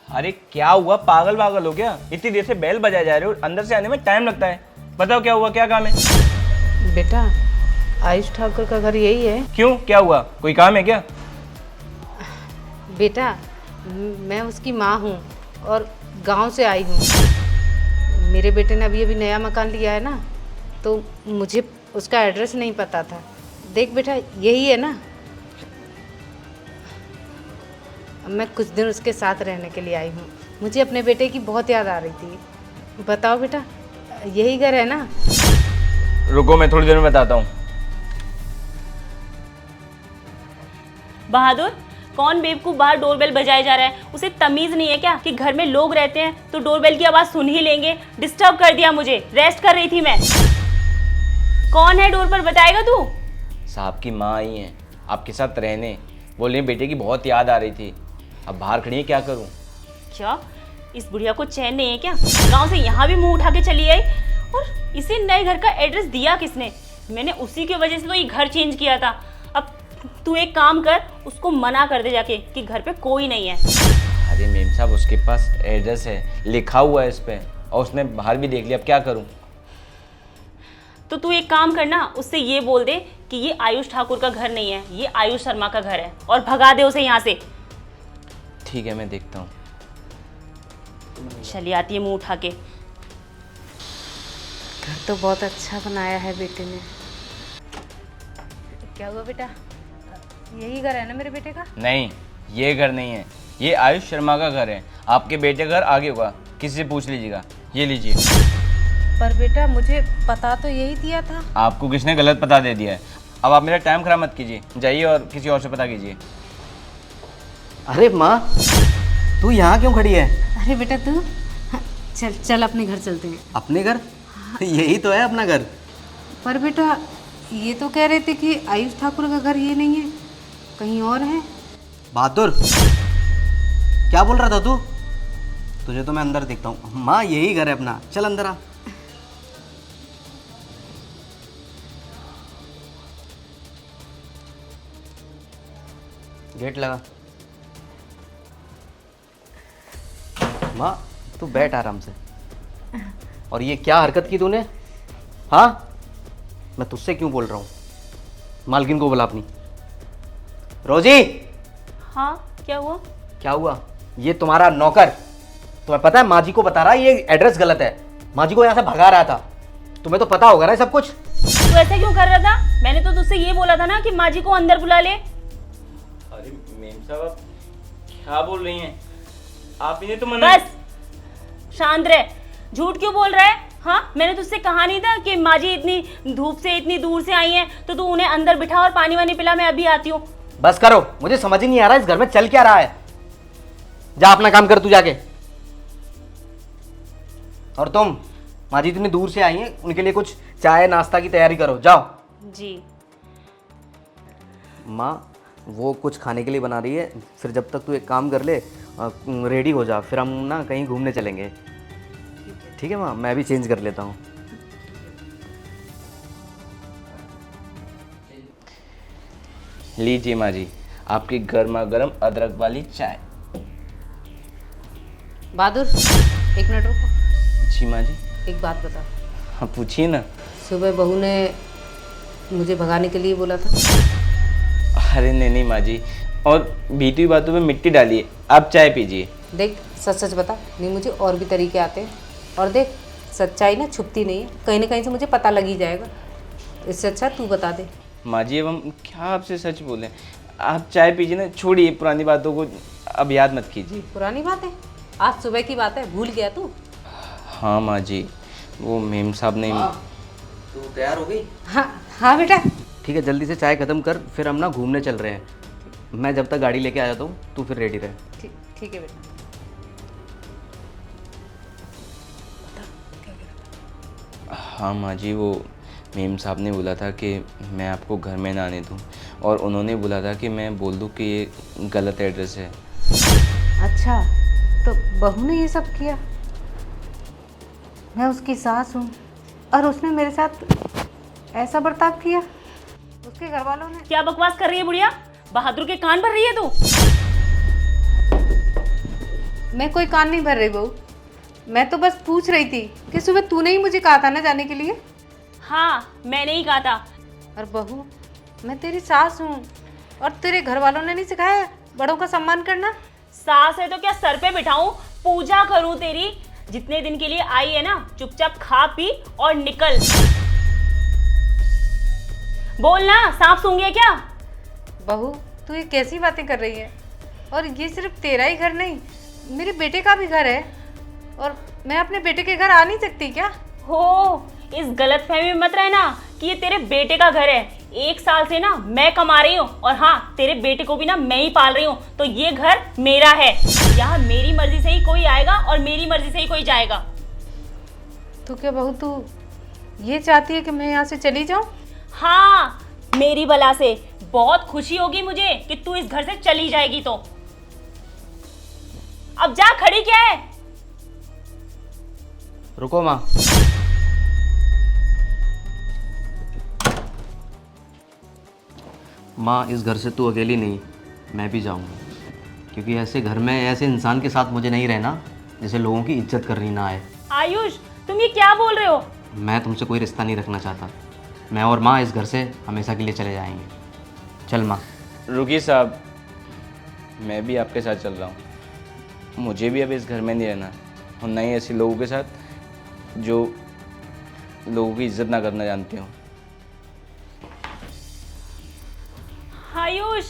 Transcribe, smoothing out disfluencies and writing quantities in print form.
अरे क्या हुआ, पागल पागल हो क्या? इतनी देर से बेल बजाए जा रहे हो, अंदर से आने में टाइम लगता है। बताओ क्या हुआ, क्या काम है? बेटा, आयुष ठाकुर का घर यही है। क्यों, क्या हुआ, कोई काम है क्या? बेटा, मैं उसकी माँ हूँ और गांव से आई हूँ। मेरे बेटे ने अभी अभी नया मकान लिया है ना, तो मुझे उसका एड्रेस नहीं पता था। देख बेटा, यही है ना। मैं कुछ दिन उसके साथ रहने के लिए आई हूँ। मुझे अपने बेटे की बहुत याद आ रही थी। बताओ बेटा, यही घर है ना? रुको, मैं थोड़ी देर में बताता हूँ। बहादुर, कौन बेवकूफ बाहर डोरबेल बजाए जा रहा है? उसे तमीज नहीं है क्या कि घर में लोग रहते हैं तो डोरबेल की आवाज सुन ही लेंगे? डिस्टर्ब कर दिया मुझे, रेस्ट कर रही थी मैं। कौन है डोर पर, बताएगा तू? साहब की माँ आई हैं आपके साथ रहने, बोल रही बेटे की बहुत याद आ रही थी। अब बाहर खड़ी है, क्या करूँ? क्या इस बुढ़िया को चैन नहीं है क्या? गांव से यहाँ भी मुंह उठा के चली आई, और इसे नए घर का एड्रेस दिया किसने? मैंने उसी की वजह से तो ये घर चेंज किया था। अब तू एक काम कर, उसको मना कर दे जाके कि घर पे कोई नहीं है। अरे मेम साहब, उसके पास एड्रेस है, लिखा हुआ है इस पे, और उसने बाहर भी देख लिया, अब क्या करूँ? तो तू एक काम करना, उससे ये बोल दे कि ये आयुष ठाकुर का घर नहीं है, ये आयुष शर्मा का घर है, और भगा दे उसे यहाँ से। ठीक है, मैं देखता हूँ। चली आती है मुंह उठा के। घर तो बहुत अच्छा बनाया है बेटे ने। क्या हुआ बेटा, यही घर है ना मेरे बेटे का? नहीं, ये घर नहीं है, ये आयुष शर्मा का घर है। आपके बेटे का घर आगे होगा, किसी से पूछ लीजिएगा। ये लीजिए। पर बेटा, मुझे पता तो यही दिया था। आपको किसने गलत पता दे दिया है? अब आप मेरा टाइम खराब मत कीजिए, जाइए और किसी और से पता कीजिए। अरे माँ, तू यहाँ क्यों खड़ी है? अरे बेटा तू, हाँ, चल चल अपने घर चलते हैं। अपने घर? यही तो है अपना घर। पर बेटा, ये तो कह रहे थे कि आयुष ठाकुर का घर ये नहीं है, कहीं और है। बहादुर, क्या बोल रहा था तू? तुझे तो मैं अंदर देखता हूँ। माँ, यही घर है अपना, चल अंदर आ। गेट लगा। माँ, तू बैठ आराम से। और ये क्या हरकत की तूने? हाँ, मैं तुझसे क्यों बोल रहा हूँ? मालकिन को बुला अपनी। रोजी! हाँ, क्या हुआ? क्या हुआ? ये तुम्हारा नौकर, तुम्हें पता है माँ जी को बता रहा है ये एड्रेस गलत है। माँ जी को यहाँ से भगा रहा था। तुम्हें तो पता होगा ना सब कुछ। तू ऐसा क्यों कर रहा था? मैंने तो तुझसे ये बोला था ना कि माँ जी को अंदर बुला ले। अरे मेम साहब, आप क्या बोल रही हैं? आप इन्हें तो मना। बस शांत रह, झूठ क्यों बोल रहा है? हाँ, मैंने तुझसे कहा नहीं था कि माँ जी इतनी धूप से इतनी दूर से आई हैं, तो तू उन्हें अंदर बिठा और पानी वानी पिला, मैं अभी आती हूँ। बस करो, मुझे समझ ही नहीं आ रहा इस घर में चल क्या रहा है। जा अपना काम कर तू जाके। और तुम, माँ जी इतनी दूर से आई हैं, उनके लिए कुछ चाय नाश्ता की तैयारी करो, जाओ। जी। माँ, वो कुछ खाने के लिए बना रही है, फिर जब तक तू एक काम कर ले, रेडी हो जा, फिर हम ना कहीं घूमने चलेंगे। ठीक है माँ, मैं भी चेंज कर लेता हूँ। लीजिए माँ जी, आपकी गर्मा गर्म अदरक वाली चाय। बहादुर, एक मिनट रुको। जी माँ जी। एक बात बता, हाँ पूछिए ना। सुबह बहू ने मुझे भगाने के लिए बोला था। अरे नहीं माँ जी, और बीती हुई बातों में मिट्टी डालिए, आप चाय पीजिए। देख, सच सच बता, नहीं मुझे और भी तरीके आते हैं। और देख, सच्चाई ना छुपती नहीं है, कहीं ना कहीं से मुझे पता लग ही जाएगा। इससे अच्छा तू बता दे। माँ जी, अब हम क्या आपसे सच बोलें? आप चाय पीजिए ना, छोड़िए पुरानी बातों को, अब याद मत कीजिए। पुरानी बात है? आज सुबह की बात है, भूल गया तू? हाँ माँ जी, वो मेम साहब ने। तू तैयार हो गई? हाँ हाँ बेटा। ठीक है, जल्दी से चाय खत्म कर, फिर हम ना घूमने चल रहे हैं। मैं जब तक गाड़ी लेके आ जाता हूँ, तू फिर रेडी रहे। ठीक ठीक है बेटा। हाँ माँ जी, वो मेम साहब ने बोला था कि मैं आपको घर में ना आने दूँ, और उन्होंने बोला था कि मैं बोल दूँ कि ये गलत एड्रेस है। अच्छा, तो बहू ने ये सब किया? मैं उसकी सास हूँ और उसने मेरे साथ ऐसा बर्ताव किया? उसके घर वालों ने? क्या बकवास कर रही है बुढ़िया? बहादुर के कान भर रही है तू? मैं कोई कान नहीं भर रही बहू। मैं तो बस पूछ रही थी कि सुबह तूने ही मुझे कहा था ना जाने के लिए। हाँ, मैंने ही कहा था। और बहू, मैं तेरी सास हूँ और तेरे घर वालों ने नहीं सिखाया बड़ों का सम्मान करना? सास है तो क्या सर पे बिठाऊं, पूजा करूं तेरी? जितने दिन के लिए आई है ना, चुपचाप खा पी और निकल। बोल ना, सांप सूंघ गया क्या? बहू, तू ये कैसी बातें कर रही है? और ये सिर्फ तेरा ही घर नहीं, मेरे बेटे का भी घर है। और मैं अपने बेटे के घर आ नहीं सकती क्या? हो, इस गलतफहमी में मत रहना कि ये तेरे बेटे का घर है। 1 साल से ना मैं कमा रही हूँ और हाँ, तेरे बेटे को भी ना मैं ही पाल रही हूँ, तो ये घर मेरा है। यहाँ मेरी मर्जी से ही कोई आएगा और मेरी मर्जी से ही कोई जाएगा। तो क्या बहू, तू ये चाहती है कि मैं यहाँ से चली जाऊँ? हाँ, मेरी बला से बहुत खुशी होगी मुझे कि तू इस घर से चली जाएगी। तो अब जा, खड़ी क्या है? रुको माँ। माँ, इस घर से तू अकेली नहीं, मैं भी जाऊंगा, क्योंकि ऐसे घर में ऐसे इंसान के साथ मुझे नहीं रहना जिसे लोगों की इज्जत करनी ना आए। आयुष, तुम ये क्या बोल रहे हो? मैं तुमसे कोई रिश्ता नहीं रखना चाहता। मैं और माँ इस घर से हमेशा के लिए चले जाएंगे। चल माँ। रुकिए साहब, मैं भी आपके साथ चल रहा हूँ। मुझे भी अब इस घर में नहीं रहना, और न ही ऐसे लोगों के साथ जो लोगों की इज्जत ना करना जानते हो। आयुष,